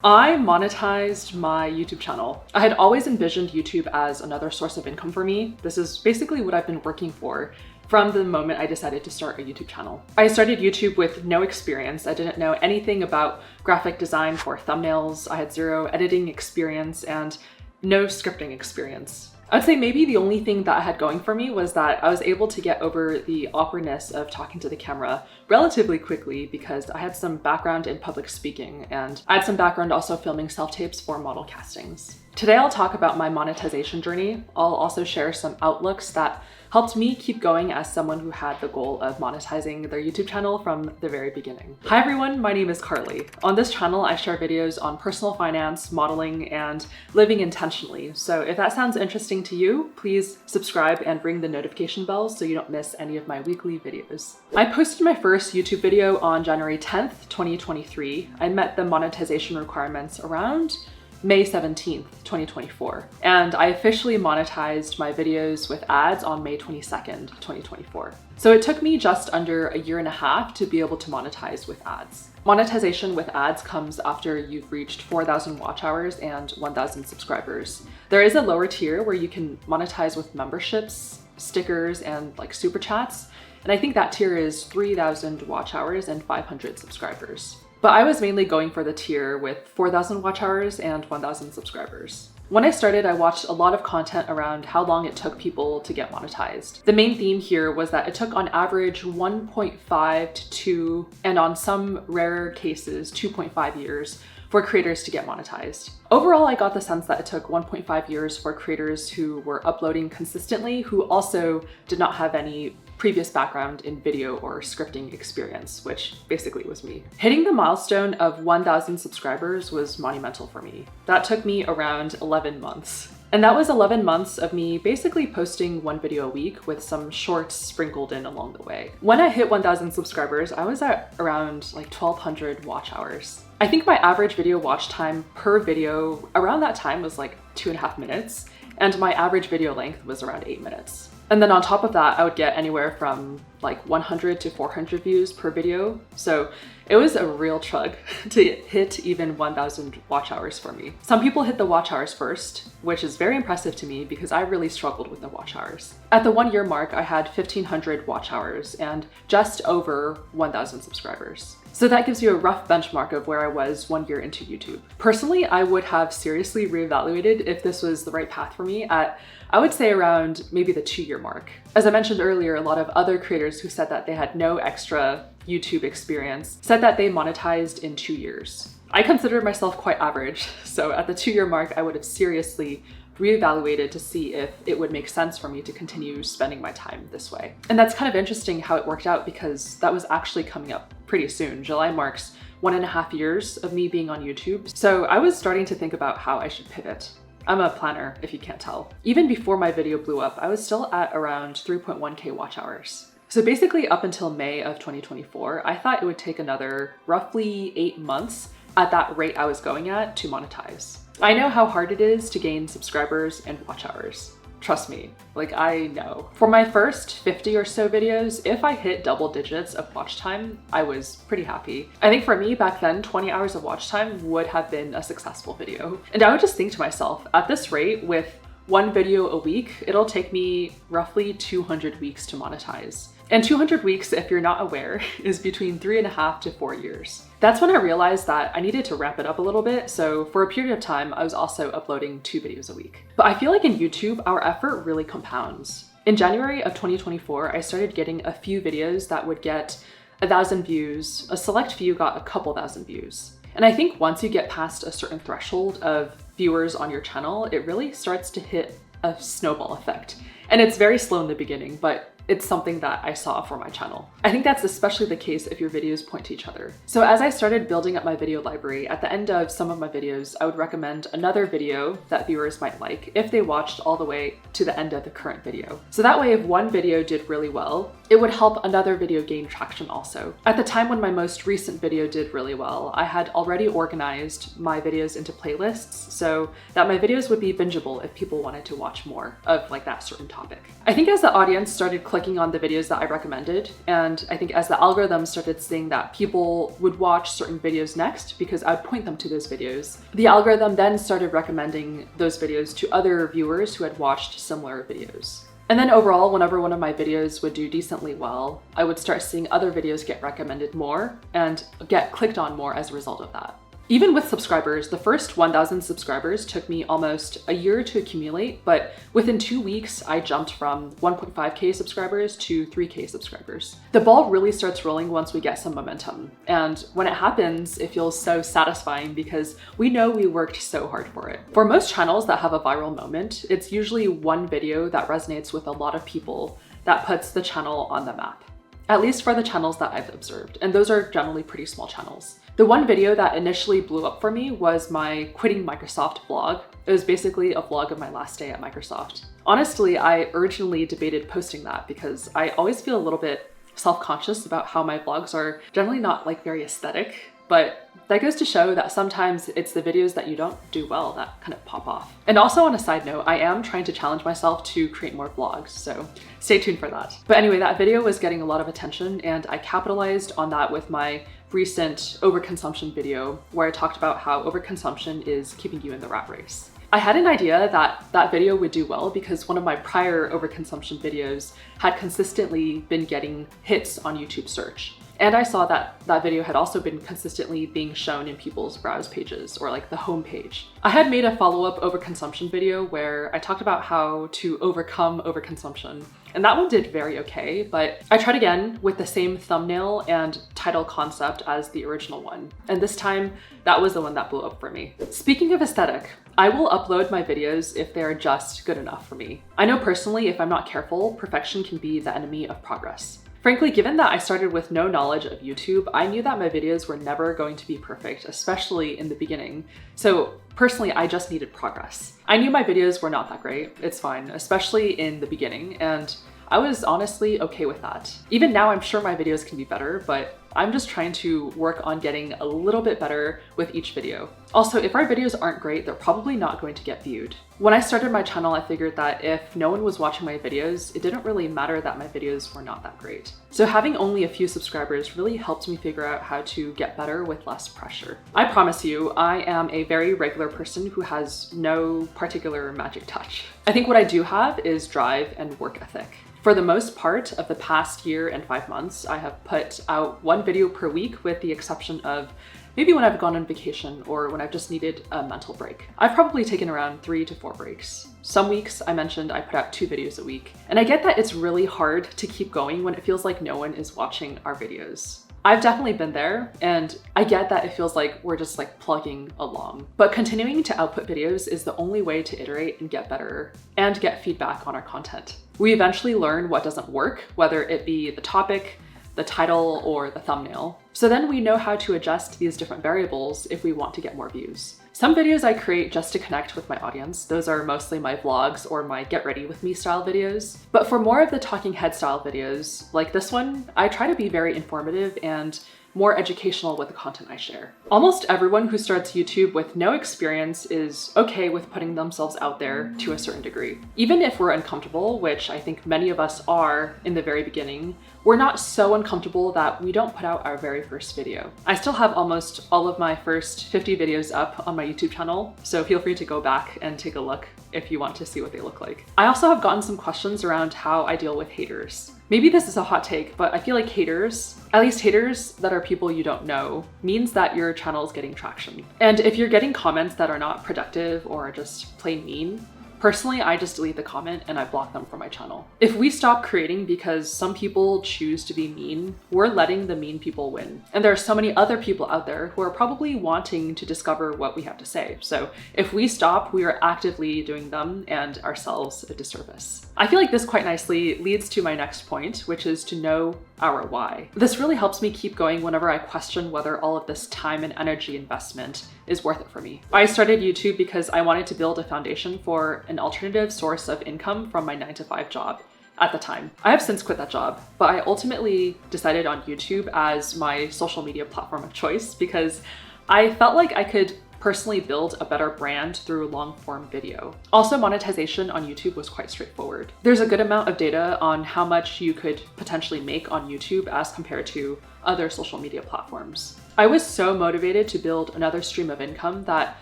I monetized my YouTube channel. I had always envisioned YouTube as another source of income for me. This is basically what I've been working for from the moment I decided to start a YouTube channel. I started YouTube with no experience. I didn't know anything about graphic design for thumbnails. I had zero editing experience and no scripting experience. I'd say maybe the only thing that I had going for me was that I was able to get over the awkwardness of talking to the camera relatively quickly because I had some background in public speaking and I had some background also filming self-tapes for model castings. Today I'll talk about my monetization journey. I'll also share some outlooks that helped me keep going as someone who had the goal of monetizing their YouTube channel from the very beginning. Hi everyone, my name is Carly. On this channel, I share videos on personal finance, modeling, and living intentionally. So if that sounds interesting to you, please subscribe and ring the notification bell so you don't miss any of my weekly videos. I posted my first YouTube video on January 10th, 2023. I met the monetization requirements around May 17th, 2024. And I officially monetized my videos with ads on May 22nd, 2024. So it took me just under a year and a half to be able to monetize with ads. Monetization with ads comes after you've reached 4,000 watch hours and 1,000 subscribers. There is a lower tier where you can monetize with memberships, stickers, and like super chats. And I think that tier is 3,000 watch hours and 500 subscribers. But I was mainly going for the tier with 4,000 watch hours and 1,000 subscribers. When I started, I watched a lot of content around how long it took people to get monetized. The main theme here was that it took on average 1.5 to 2, and on some rare cases, 2.5 years for creators to get monetized. Overall, I got the sense that it took 1.5 years for creators who were uploading consistently, who also did not have any previous background in video or scripting experience, which basically was me. Hitting the milestone of 1,000 subscribers was monumental for me. That took me around 11 months. And that was 11 months of me basically posting one video a week with some shorts sprinkled in along the way. When I hit 1,000 subscribers, I was at around like 1,200 watch hours. I think my average video watch time per video around that time was like 2.5 minutes, and my average video length was around 8 minutes. And then on top of that, I would get anywhere from like 100 to 400 views per video. So it was a real chug to hit even 1,000 watch hours for me. Some people hit the watch hours first, which is very impressive to me because I really struggled with the watch hours. At the 1 year mark, I had 1,500 watch hours and just over 1,000 subscribers. So that gives you a rough benchmark of where I was 1 year into YouTube. Personally, I would have seriously reevaluated if this was the right path for me at, I would say, around maybe the 2 year mark. As I mentioned earlier, a lot of other creators who said that they had no extra YouTube experience said that they monetized in 2 years. I considered myself quite average, so at the 2 year mark, I would have seriously reevaluated to see if it would make sense for me to continue spending my time this way. And that's kind of interesting how it worked out because that was actually coming up pretty soon. July marks 1.5 years of me being on YouTube. So I was starting to think about how I should pivot. I'm a planner, if you can't tell. Even before my video blew up, I was still at around 3.1K watch hours. So basically up until May of 2024, I thought it would take another roughly 8 months at that rate I was going at to monetize. I know how hard it is to gain subscribers and watch hours. Trust me, like I know. For my first 50 or so videos, if I hit double digits of watch time, I was pretty happy. I think for me back then, 20 hours of watch time would have been a successful video. And I would just think to myself, at this rate, with one video a week, it'll take me roughly 200 weeks to monetize. And 200 weeks, if you're not aware, is between 3.5 to 4 years. That's when I realized that I needed to ramp it up a little bit. So for a period of time, I was also uploading 2 videos a week. But I feel like in YouTube, our effort really compounds. In January of 2024, I started getting a few videos that would get 1,000 views. A select few got a couple thousand views. And I think once you get past a certain threshold of viewers on your channel, it really starts to hit a snowball effect. And it's very slow in the beginning, but it's something that I saw for my channel. I think that's especially the case if your videos point to each other. So as I started building up my video library, at the end of some of my videos, I would recommend another video that viewers might like if they watched all the way to the end of the current video. So that way, if one video did really well, it would help another video gain traction also. At the time when my most recent video did really well, I had already organized my videos into playlists so that my videos would be bingeable if people wanted to watch more of like that certain topic. I think as the audience started clicking clicking on the videos that I recommended. And I think as the algorithm started seeing that people would watch certain videos next because I would point them to those videos, the algorithm then started recommending those videos to other viewers who had watched similar videos. And then overall, whenever one of my videos would do decently well, I would start seeing other videos get recommended more and get clicked on more as a result of that. Even with subscribers, the first 1,000 subscribers took me almost a year to accumulate, but within 2 weeks, I jumped from 1.5K subscribers to 3K subscribers. The ball really starts rolling once we get some momentum. And when it happens, it feels so satisfying because we know we worked so hard for it. For most channels that have a viral moment, it's usually one video that resonates with a lot of people that puts the channel on the map. At least for the channels that I've observed, and those are generally pretty small channels. The one video that initially blew up for me was my quitting Microsoft vlog. It was basically a vlog of my last day at Microsoft. Honestly, I originally debated posting that because I always feel a little bit self-conscious about how my vlogs are generally not like very aesthetic, but that goes to show that sometimes it's the videos that you don't do well that kind of pop off. And also on a side note, I am trying to challenge myself to create more vlogs, so stay tuned for that. But anyway, that video was getting a lot of attention and I capitalized on that with my recent overconsumption video where I talked about how overconsumption is keeping you in the rat race. I had an idea that that video would do well because one of my prior overconsumption videos had consistently been getting hits on YouTube search. And I saw that that video had also been consistently being shown in people's browse pages or like the home page. I had made a follow-up overconsumption video where I talked about how to overcome overconsumption. And that one did very okay, but I tried again with the same thumbnail and title concept as the original one. And this time, that was the one that blew up for me. Speaking of aesthetic, I will upload my videos if they're just good enough for me. I know personally, if I'm not careful, perfection can be the enemy of progress. Frankly, given that I started with no knowledge of YouTube, I knew that my videos were never going to be perfect, especially in the beginning. So personally, I just needed progress. I knew my videos were not that great. It's fine, especially in the beginning, and I was honestly okay with that. Even now, I'm sure my videos can be better, but I'm just trying to work on getting a little bit better with each video. Also, if our videos aren't great, they're probably not going to get viewed. When I started my channel, I figured that if no one was watching my videos, it didn't really matter that my videos were not that great. So having only a few subscribers really helped me figure out how to get better with less pressure. I promise you, I am a very regular person who has no particular magic touch. I think what I do have is drive and work ethic. For the most part of the past year and 5 months, I have put out one video per week with the exception of maybe when I've gone on vacation or when I've just needed a mental break. I've probably taken around 3 to 4 breaks. Some weeks I mentioned I put out 2 videos a week. And I get that it's really hard to keep going when it feels like no one is watching our videos. I've definitely been there, and I get that it feels like we're just like plugging along. But continuing to output videos is the only way to iterate and get better and get feedback on our content. We eventually learn what doesn't work, whether it be the topic, the title, or the thumbnail. So then we know how to adjust these different variables if we want to get more views. Some videos I create just to connect with my audience. Those are mostly my vlogs or my get ready with me style videos. But for more of the talking head style videos, like this one, I try to be very informative and more educational with the content I share. Almost everyone who starts YouTube with no experience is okay with putting themselves out there to a certain degree. Even if we're uncomfortable, which I think many of us are in the very beginning, we're not so uncomfortable that we don't put out our very first video. I still have almost all of my first 50 videos up on my YouTube channel, so feel free to go back and take a look if you want to see what they look like. I also have gotten some questions around how I deal with haters. Maybe this is a hot take, but I feel like haters, at least haters that are people you don't know, means that your channel is getting traction. And if you're getting comments that are not productive or just plain mean, personally, I just delete the comment and I block them from my channel. If we stop creating because some people choose to be mean, we're letting the mean people win. And there are so many other people out there who are probably wanting to discover what we have to say. So if we stop, we are actively doing them and ourselves a disservice. I feel like this quite nicely leads to my next point, which is to know our why. This really helps me keep going whenever I question whether all of this time and energy investment is worth it for me. I started YouTube because I wanted to build a foundation for an alternative source of income from my 9-to-5 job at the time. I have since quit that job, but I ultimately decided on YouTube as my social media platform of choice because I felt like I could personally build a better brand through long-form video. Also, monetization on YouTube was quite straightforward. There's a good amount of data on how much you could potentially make on YouTube as compared to other social media platforms. I was so motivated to build another stream of income that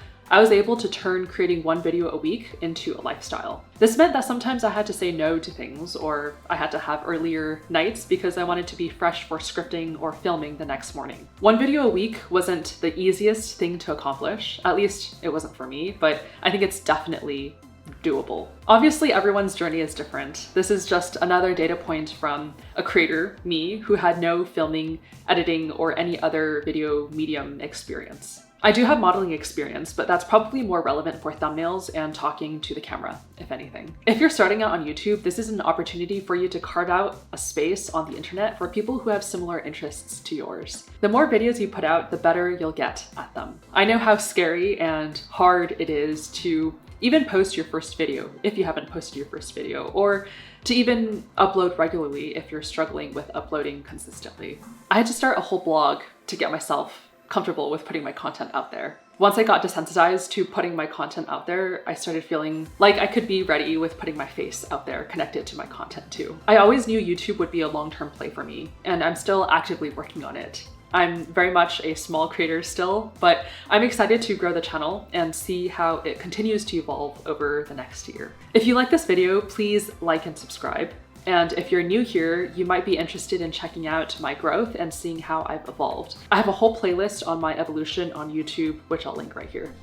I was able to turn creating one video a week into a lifestyle. This meant that sometimes I had to say no to things, or I had to have earlier nights because I wanted to be fresh for scripting or filming the next morning. One video a week wasn't the easiest thing to accomplish, at least it wasn't for me, but I think it's definitely doable. Obviously, everyone's journey is different. This is just another data point from a creator, me, who had no filming, editing, or any other video medium experience. I do have modeling experience, but that's probably more relevant for thumbnails and talking to the camera, if anything. If you're starting out on YouTube, this is an opportunity for you to carve out a space on the internet for people who have similar interests to yours. The more videos you put out, the better you'll get at them. I know how scary and hard it is to even post your first video if you haven't posted your first video, or to even upload regularly if you're struggling with uploading consistently. I had to start a whole blog to get myself comfortable with putting my content out there. Once I got desensitized to putting my content out there, I started feeling like I could be ready with putting my face out there connected to my content too. I always knew YouTube would be a long-term play for me, and I'm still actively working on it. I'm very much a small creator still, but I'm excited to grow the channel and see how it continues to evolve over the next year. If you like this video, please like and subscribe. And if you're new here, you might be interested in checking out my growth and seeing how I've evolved. I have a whole playlist on my evolution on YouTube, which I'll link right here.